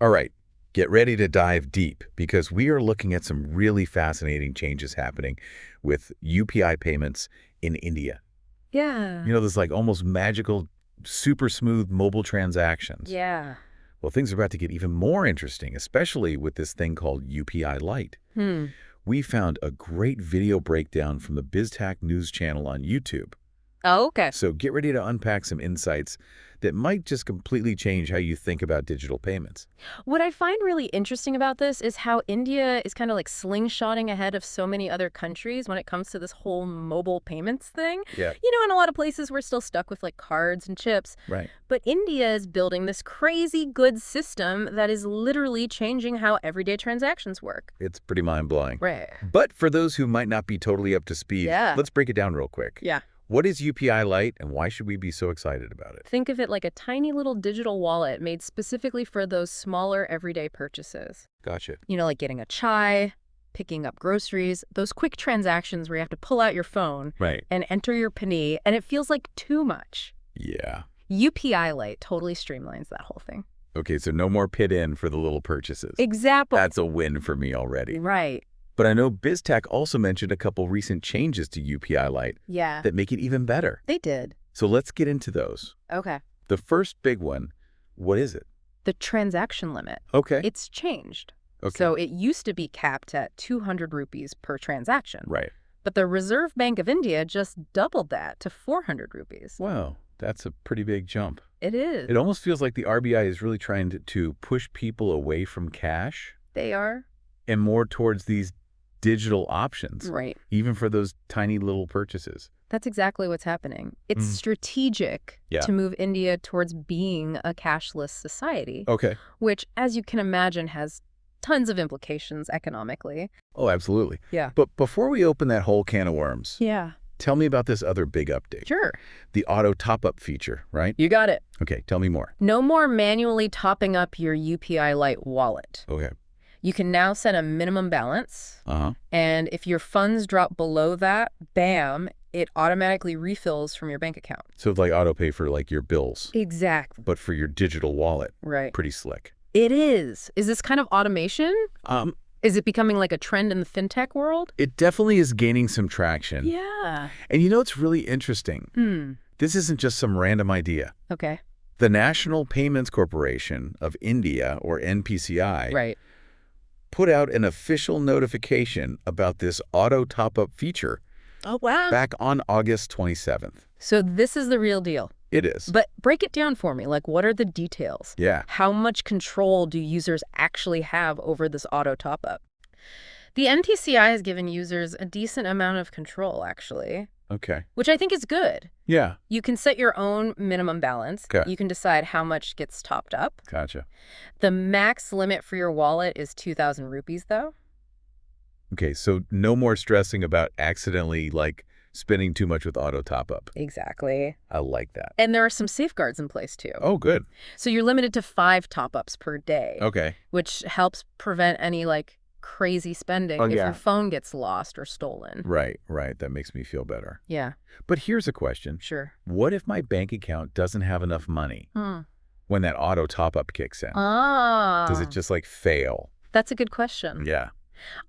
All right, get ready to dive deep because we are looking at some really fascinating changes happening with UPI payments in India. Yeah. There's like almost magical, super smooth mobile transactions. Yeah. Well, things are about to get even more interesting, especially with this thing called UPI Lite. We found a great video breakdown from the Biz Tak news channel on YouTube. Oh, okay. So get ready to unpack some insights that might just completely change how you think about digital payments. What I find really interesting about this is how India is kind of like slingshotting ahead of so many other countries when it comes to this whole mobile payments thing. Yeah. In a lot of places we're still stuck with like cards and chips. Right. But India is building this crazy good system that is literally changing how everyday transactions work. It's pretty mind-blowing. Right. But for those who might not be totally up to speed, Yeah. let's break it down real quick. Yeah. What is UPI Lite and why should we be so excited about it? Think of it like a tiny little digital wallet made specifically for those smaller everyday purchases. Gotcha. Like getting a chai, picking up groceries, those quick transactions where you have to pull out your phone Right. and enter your PIN, and it feels like too much. Yeah. UPI Lite totally streamlines that whole thing. Okay, so no more pit in for the little purchases. Exactly. That's a win for me already. Right. But I know Biz Tak also mentioned a couple recent changes to UPI Lite Yeah. that make it even better. They did. So let's get into those. Okay. The first big one, what is it? The transaction limit. Okay. It's changed. Okay. So it used to be capped at 200 rupees per transaction. Right. But the Reserve Bank of India just doubled that to 400 rupees. Wow, that's a pretty big jump. It is. It almost feels like the RBI is really trying to push people away from cash They are. and more towards these digital options, Right. even for those tiny little purchases. That's exactly what's happening. It's strategic Yeah. to move India towards being a cashless society, Okay. which, as you can imagine, has tons of implications economically. Oh, absolutely. Yeah. But before we open that whole can of worms, Yeah. tell me about this other big update. Sure. The auto top-up feature, right? You got it. Okay, tell me more. No more manually topping up your UPI Lite wallet. Okay. You can now set a minimum balance, Uh-huh. and if your funds drop below that, bam, it automatically refills from your bank account. So it's like auto pay for like your bills, Exactly. but for your digital wallet. Right. Pretty slick. It is. Is this kind of automation? Is it becoming like a trend in the fintech world? It definitely is gaining some traction. Yeah. And it's really interesting. This isn't just some random idea. Okay. The National Payments Corporation of India, or NPCI, Right. put out an official notification about this auto top-up feature Oh, wow. back on August 27th. So this is the real deal. It is. But break it down for me. Like, what are the details? Yeah. How much control do users actually have over this auto top-up? The NPCI has given users a decent amount of control, actually, Okay. which I think is good. Yeah. You can set your own minimum balance. Okay. You can decide how much gets topped up. Gotcha. The max limit for your wallet is 2,000 rupees, though. Okay, so no more stressing about accidentally, spending too much with auto top-up. Exactly. I like that. And there are some safeguards in place, too. Oh, good. So you're limited to 5 top-ups per day, Okay. which helps prevent any, crazy spending if your phone gets lost or stolen. Right. That makes me feel better. Yeah, But here's a question. sure. What if my bank account doesn't have enough money when that auto top-up kicks in? Does it just, fail? That's a good question. Yeah.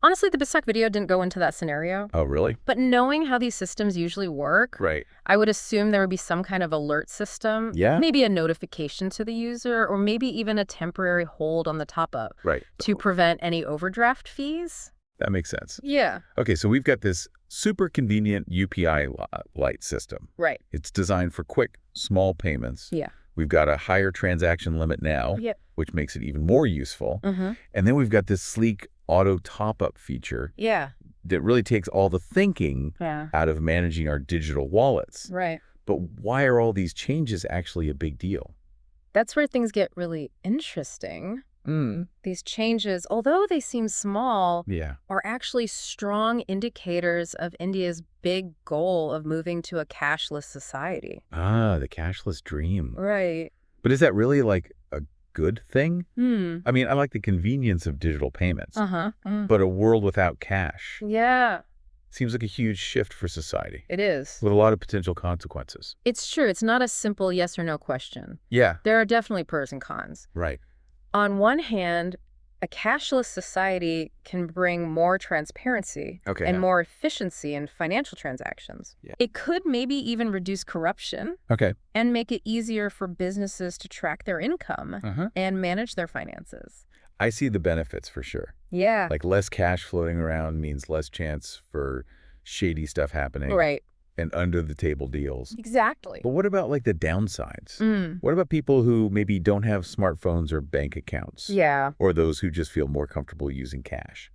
Honestly, the Biz Tak video didn't go into that scenario. Oh, really? But knowing how these systems usually work, Right. I would assume there would be some kind of alert system. Yeah. Maybe a notification to the user, or maybe even a temporary hold on the top-up Right. to prevent any overdraft fees. That makes sense. Yeah. Okay, so we've got this super convenient UPI Lite system. Right. It's designed for quick, small payments. Yeah. We've got a higher transaction limit now, Yep. which makes it even more useful. Mm-hmm. And then we've got this sleek auto top-up feature Yeah. that really takes all the thinking Yeah. out of managing our digital wallets. Right. But why are all these changes actually a big deal? That's where things get really interesting. These changes, although they seem small, Yeah. are actually strong indicators of India's big goal of moving to a cashless society. Ah, the cashless dream. Right. But is that really a good thing? I mean, I like the convenience of digital payments, Uh-huh. but a world without cash Yeah, seems like a huge shift for society it is. with a lot of potential consequences. It's true. It's not a simple yes or no question. Yeah. There are definitely pros and cons. Right. On one hand, a cashless society can bring more transparency Okay. and more efficiency in financial transactions. Yeah. It could maybe even reduce corruption Okay. and make it easier for businesses to track their income Uh-huh. and manage their finances. I see the benefits for sure. Yeah. Like less cash floating around means less chance for shady stuff happening. Right. And under-the-table deals. Exactly. But what about, like, the downsides? Mm. What about people who maybe don't have smartphones or bank accounts? Yeah. Or those who just feel more comfortable using cash?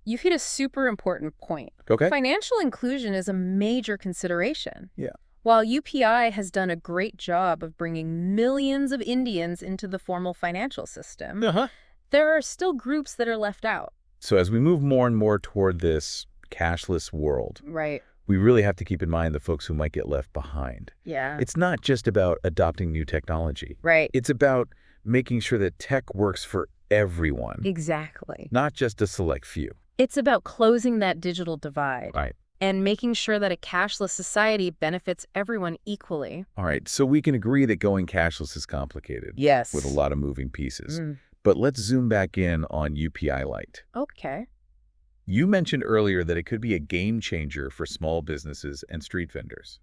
You've hit a super important point. Okay. Financial inclusion is a major consideration. Yeah. While UPI has done a great job of bringing millions of Indians into the formal financial system, Uh-huh. there are still groups that are left out. So as we move more and more toward this cashless world, Right. we really have to keep in mind the folks who might get left behind. Yeah. It's not just about adopting new technology. Right. It's about making sure that tech works for everyone, Exactly. not just a select few. It's about closing that digital divide. Right. And making sure that a cashless society benefits everyone equally. All right, so we can agree that going cashless is complicated. Yes. With a lot of moving pieces. Mm. But let's zoom back in on UPI Lite. Okay. You mentioned earlier that it could be a game changer for small businesses and street vendors.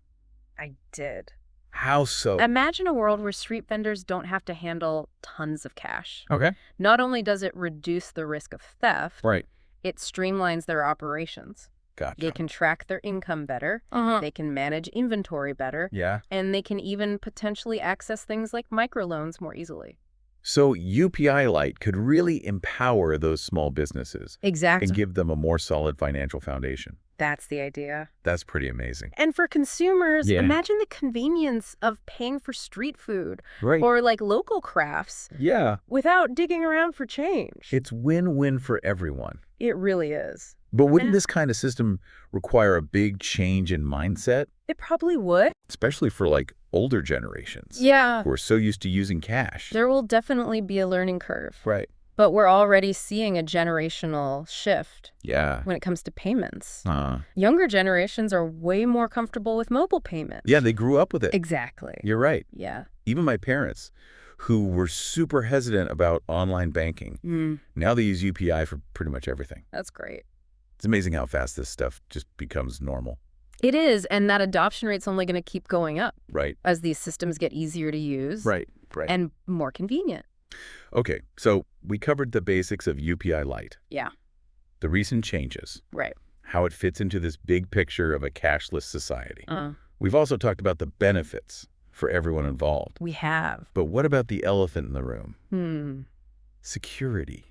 I did. How so? Imagine a world where street vendors don't have to handle tons of cash. Okay. Not only does it reduce the risk of theft, Right. it streamlines their operations. Gotcha. They can track their income better, they can manage inventory better, Yeah. and they can even potentially access things like microloans more easily. So UPI Lite could really empower those small businesses Exactly. and give them a more solid financial foundation. That's the idea. That's pretty amazing. And for consumers, Yeah. imagine the convenience of paying for street food Right. or like local crafts Yeah. without digging around for change. It's win-win for everyone. It really is. But wouldn't Yeah. this kind of system require a big change in mindset, It probably would. especially for like older generations Yeah. who are so used to using cash? There will definitely be a learning curve. Right. But we're already seeing a generational shift Yeah. when it comes to payments. Uh, Younger generations are way more comfortable with mobile payments. yeah, they grew up with it. Exactly. You're right. Yeah. Even my parents, who were super hesitant about online banking, now they use UPI for pretty much everything. That's great. It's amazing how fast this stuff just becomes normal. It is, and that adoption rate's only going to keep going up Right. as these systems get easier to use Right. and more convenient. Okay, so we covered the basics of UPI Lite. Yeah. The recent changes. Right. How it fits into this big picture of a cashless society. Uh, We've also talked about the benefits for everyone involved. we have. But what about the elephant in the room? Security.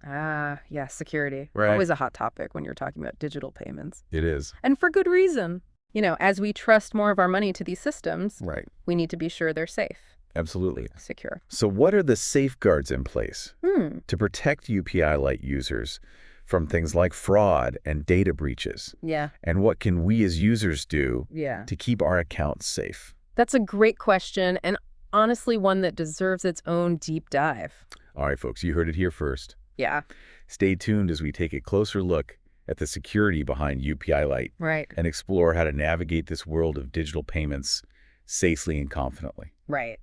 Yeah, security. Right. Always a hot topic when you're talking about digital payments. It is. And for good reason. You know, as we trust more of our money to these systems, Right. we need to be sure they're safe, Absolutely. secure. So what are the safeguards in place Hmm. to protect UPI Lite users from things like fraud and data breaches? Yeah. And what can we as users do Yeah. to keep our accounts safe? That's a great question, and honestly one that deserves its own deep dive. All right, folks, you heard it here first. Yeah. Stay tuned as we take a closer look at the security behind UPI Lite Right. and explore how to navigate this world of digital payments safely and confidently. Right.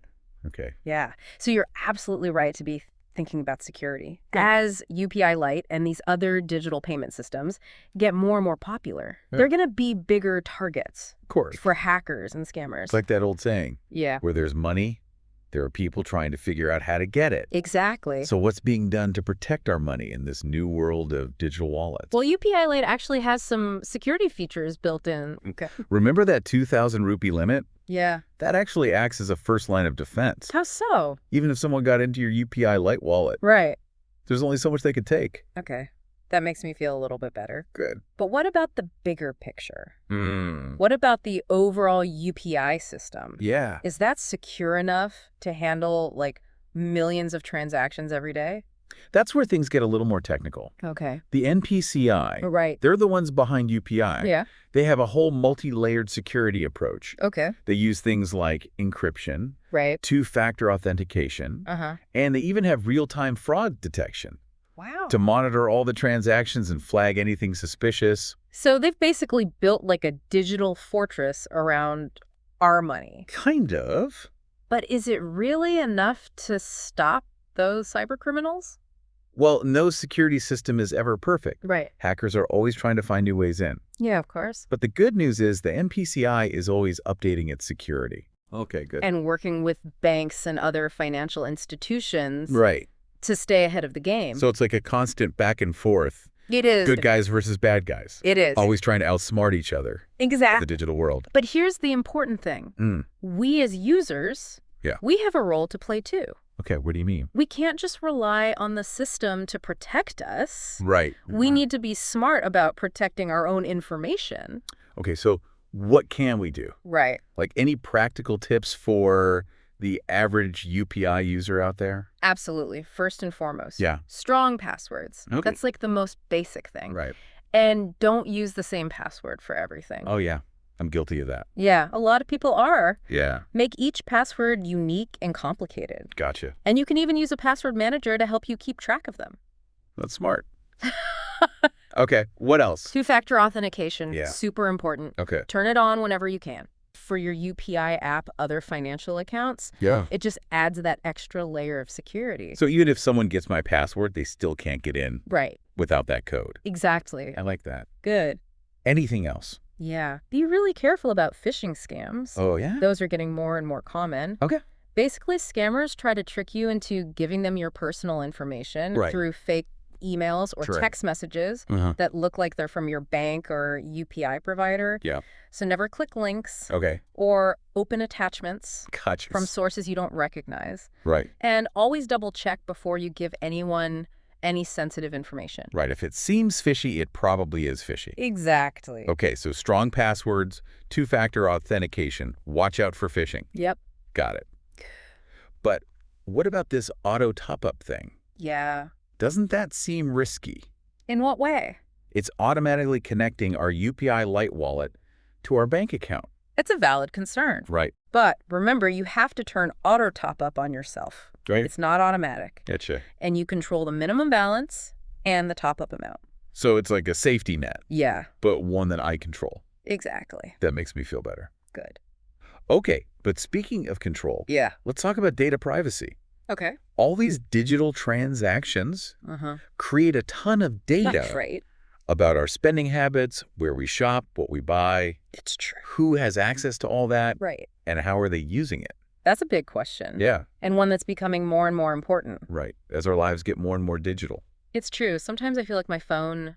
Okay. Yeah. So you're absolutely right to be thinking about security. As UPI Lite and these other digital payment systems get more and more popular, Yeah. they're going to be bigger targets Of course. for hackers and scammers. It's like that old saying, Yeah. where there's money, there are people trying to figure out how to get it. Exactly. So what's being done to protect our money in this new world of digital wallets? Well, UPI Lite actually has some security features built in. Okay. Remember that 2,000 rupee limit? Yeah. That actually acts as a first line of defense. How so? Even if someone got into your UPI Lite wallet, Right. there's only so much they could take. Okay. That makes me feel a little bit better. Good. But what about the bigger picture? Mm. What about the overall UPI system? Yeah. Is that secure enough to handle like millions of transactions every day? That's where things get a little more technical. Okay. The NPCI, Right. they're the ones behind UPI. Yeah. They have a whole multi-layered security approach. Okay. They use things like encryption, Right. two-factor authentication, Uh-huh. and they even have real-time fraud detection Wow. to monitor all the transactions and flag anything suspicious. So they've basically built like a digital fortress around our money. Kind of. But is it really enough to stop those cyber criminals? Well, no security system is ever perfect. Right. Hackers are always trying to find new ways in. Yeah, of course. But the good news is the NPCI is always updating its security. Okay, good. And working with banks and other financial institutions Right. to stay ahead of the game. So it's like a constant back and forth. It is. Good guys versus bad guys. It is. Always trying to outsmart each other in Exactly. the digital world. But here's the important thing. We as users, we have a role to play too. Okay, what do you mean? We can't just rely on the system to protect us. Right. We need to be smart about protecting our own information. Okay, so what can we do? Right. Like any practical tips for the average UPI user out there? Absolutely. First and foremost. Yeah. Strong passwords. Okay. That's like the most basic thing. Right. And don't use the same password for everything. Oh, yeah. I'm guilty of that. Yeah, a lot of people are. Yeah. Make each password unique and complicated. Gotcha. And you can even use a password manager to help you keep track of them. That's smart. Okay, what else? Two-factor authentication, Yeah. super important. Okay. Turn it on whenever you can. For your UPI app, other financial accounts, Yeah. it just adds that extra layer of security. So even if someone gets my password, they still can't get in Right. without that code. Exactly. I like that. Good. Anything else? Yeah. Be really careful about phishing scams. Oh, yeah? Those are getting more and more common. Okay. Basically, scammers try to trick you into giving them your personal information Right. through fake emails or Correct. text messages Uh-huh. that look like they're from your bank or UPI provider. Yeah. So never click links Okay. or open attachments Gotcha. from sources you don't recognize. Right. And always double check before you give anyone any sensitive information. Right. If it seems fishy, it probably is fishy. Exactly. Okay, so strong passwords, two-factor authentication. Watch out for phishing. Yep. Got it. But what about this auto top-up thing? Yeah. Doesn't that seem risky? In what way? It's automatically connecting our UPI Lite wallet to our bank account. It's a valid concern. Right. But remember, you have to turn auto top-up on yourself. Right. It's not automatic. Gotcha. And you control the minimum balance and the top-up amount. So it's like a safety net, Yeah, but one that I control. exactly. That makes me feel better. Good. Okay, but speaking of control, Yeah. let's talk about data privacy. Okay. All these digital transactions Uh-huh. create a ton of data That's right. about our spending habits, where we shop, what we buy, It's true. who has access to all that, Right. and how are they using it. That's a big question. Yeah, And one that's becoming more and more important. right. As our lives get more and more digital. It's true. Sometimes I feel like my phone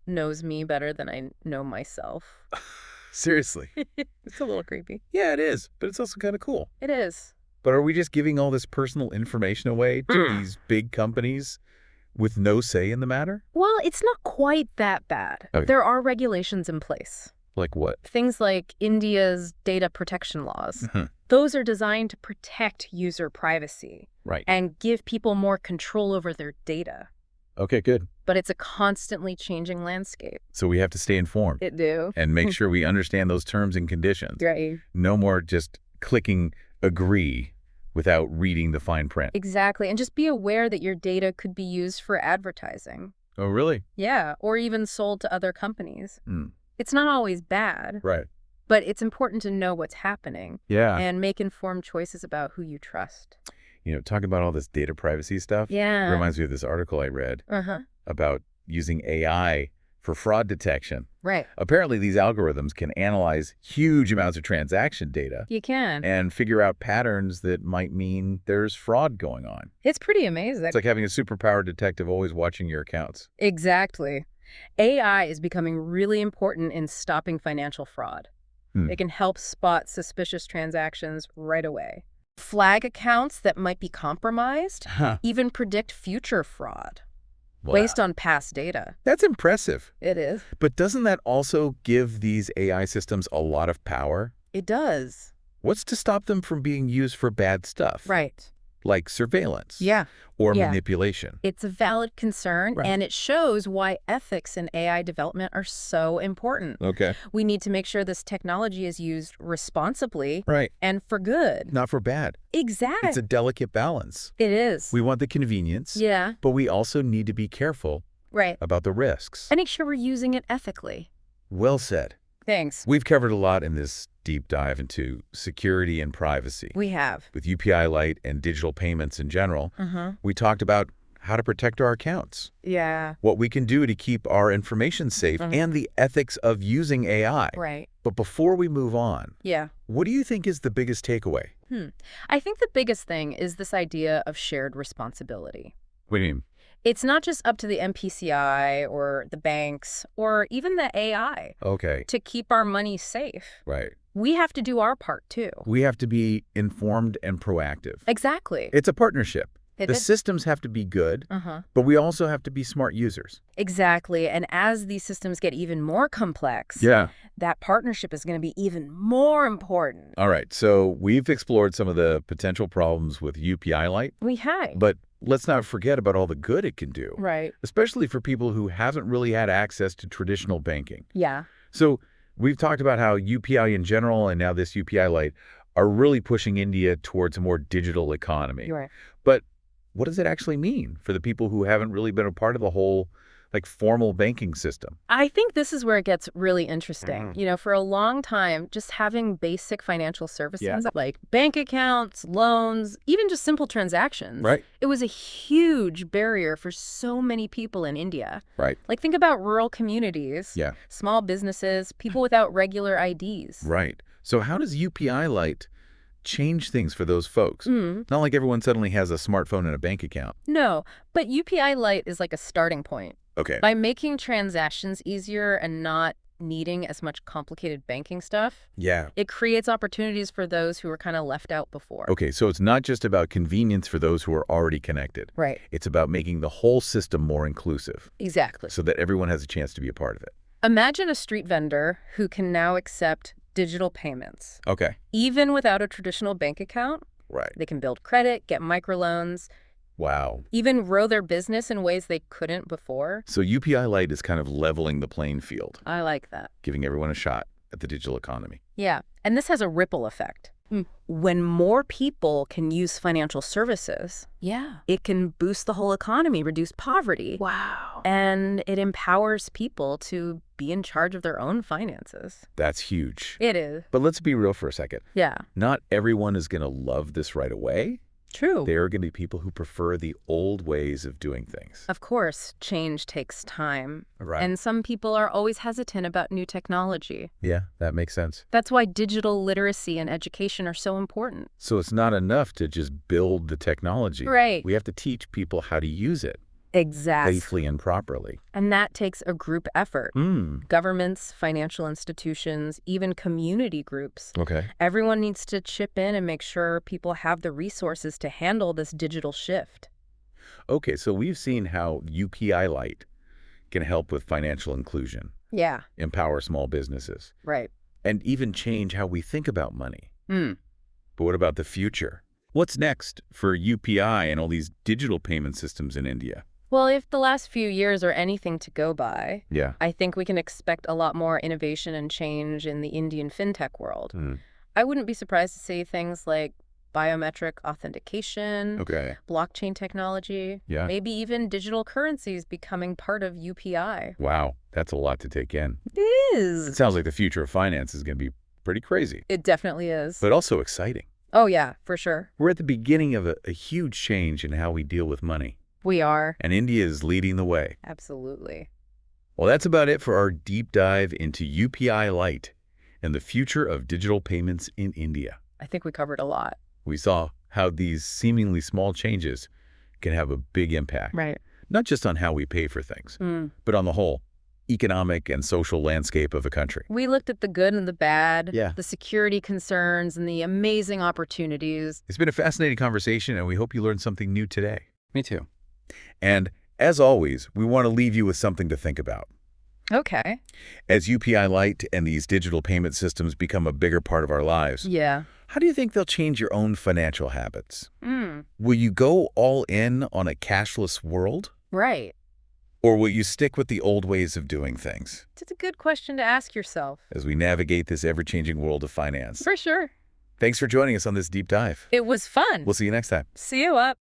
knows me better than I know myself. Seriously. It's a little creepy. Yeah, it is, but it's also kind of cool. It is. But are we just giving all this personal information away to these big companies with no say in the matter? Well, it's not quite that bad. Okay. There are regulations in place. Like what? Things like India's data protection laws. Mhm. Those are designed to protect user privacy Right. and give people more control over their data. Okay, good. But it's a constantly changing landscape. So we have to stay informed It do. and make sure we understand those terms and conditions. Right. No more just clicking agree without reading the fine print. Exactly. And just be aware that your data could be used for advertising. Oh, really? Yeah. Or even sold to other companies. Mm. It's not always bad, Right. but it's important to know what's happening Yeah. and make informed choices about who you trust. You know, talking about all this data privacy stuff Yeah. reminds me of this article I read Uh-huh. about using AI for fraud detection. Right. Apparently, these algorithms can analyze huge amounts of transaction data You can. and figure out patterns that might mean there's fraud going on. It's pretty amazing. It's like having a superpowered detective always watching your accounts. Exactly. AI is becoming really important in stopping financial fraud. It can help spot suspicious transactions right away, flag accounts that might be compromised, Huh. even predict future fraud Wow. based on past data. That's impressive. It is. But doesn't that also give these AI systems a lot of power? It does. What's to stop them from being used for bad stuff? Right. Like surveillance Yeah. or Yeah. manipulation. It's a valid concern, Right. and it shows why ethics in AI development are so important. Okay. We need to make sure this technology is used responsibly Right. and for good. Not for bad. Exactly. It's a delicate balance. It is. We want the convenience, Yeah. but we also need to be careful Right. about the risks. And make sure we're using it ethically. Well said. Thanks. We've covered a lot in this deep dive into security and privacy. We have. With UPI Lite and digital payments in general, we talked about how to protect our accounts, Yeah. what we can do to keep our information safe, and the ethics of using AI. Right. But before we move on, Yeah. what do you think is the biggest takeaway? I think the biggest thing is this idea of shared responsibility. What do you mean? It's not just up to the NPCI or the banks or even the AI Okay, to keep our money safe. right. We have to do our part, too. We have to be informed and proactive. Exactly. It's a partnership. It The is. systems have to be good, but we also have to be smart users. Exactly. And as these systems get even more complex, Yeah. that partnership is going to be even more important. All right, so we've explored some of the potential problems with UPI Lite, We have. but let's not forget about all the good it can do, Right. especially for people who haven't really had access to traditional banking. Yeah. So we've talked about how UPI in general and now this UPI Lite are really pushing India towards a more digital economy. You're right. But what does it actually mean for the people who haven't really been a part of the whole formal banking system? I think this is where it gets really interesting. You know, for a long time, just having basic financial services like bank accounts, loans, even just simple transactions, Right. it was a huge barrier for so many people in India. Right. Like, think about rural communities, Yeah. small businesses, people without regular IDs. Right. So how does UPI Lite change things for those folks? Not like everyone suddenly has a smartphone and a bank account. No, but UPI Lite is like a starting point. Okay. By making transactions easier and not needing as much complicated banking stuff, Yeah. it creates opportunities for those who were kind of left out before. Okay, so it's not just about convenience for those who are already connected. Right. It's about making the whole system more inclusive Exactly. so that everyone has a chance to be a part of it. Imagine a street vendor who can now accept digital payments. Okay. Even without a traditional bank account, Right. they can build credit, get microloans, Wow. even grow their business in ways they couldn't before. So UPI Lite is kind of leveling the playing field, I like that. giving everyone a shot at the digital economy. Yeah, and this has a ripple effect. When more people can use financial services, it can boost the whole economy, reduce poverty. Wow. And it empowers people to be in charge of their own finances. That's huge. It is. But let's be real for a second. Yeah. Not everyone is going to love this right away. True. There are going to be people who prefer the old ways of doing things. Of course, change takes time. Right. And some people are always hesitant about new technology. Yeah, that makes sense. That's why digital literacy and education are so important. So it's not enough to just build the technology. Right. We have to teach people how to use it Exactly. safely and properly. And that takes a group effort. Governments, financial institutions, even community groups. Okay. Everyone needs to chip in and make sure people have the resources to handle this digital shift. Okay, so we've seen how UPI Lite can help with financial inclusion, Yeah, empower small businesses, right. and even change how we think about money. Hmm. But what about the future? What's next for UPI and all these digital payment systems in India? Well, if the last few years are anything to go by, Yeah. I think we can expect a lot more innovation and change in the Indian fintech world. I wouldn't be surprised to see things like biometric authentication, Okay. blockchain technology, Yeah. maybe even digital currencies becoming part of UPI. Wow, that's a lot to take in. It It is. sounds like the future of finance is going to be pretty crazy, It definitely is. but also exciting. Oh, yeah, for sure. We're at the beginning of a huge change in how we deal with money, We are. and India is leading the way. Absolutely. Well, that's about it for our deep dive into UPI Lite and the future of digital payments in India. I think we covered a lot. We saw how these seemingly small changes can have a big impact, Right. not just on how we pay for things, but on the whole economic and social landscape of a country. We looked at the good and the bad, Yeah. the security concerns, and the amazing opportunities. It's been a fascinating conversation, and we hope you learned something new today. Me too. And as always, we want to leave you with something to think about. Okay. As UPI Lite and these digital payment systems become a bigger part of our lives, Yeah. how do you think they'll change your own financial habits? Will you go all in on a cashless world? Right. Or will you stick with the old ways of doing things It's a good question to ask yourself. as we navigate this ever-changing world of finance? For sure. Thanks for joining us on this deep dive. It was fun. We'll see you next time. See you up.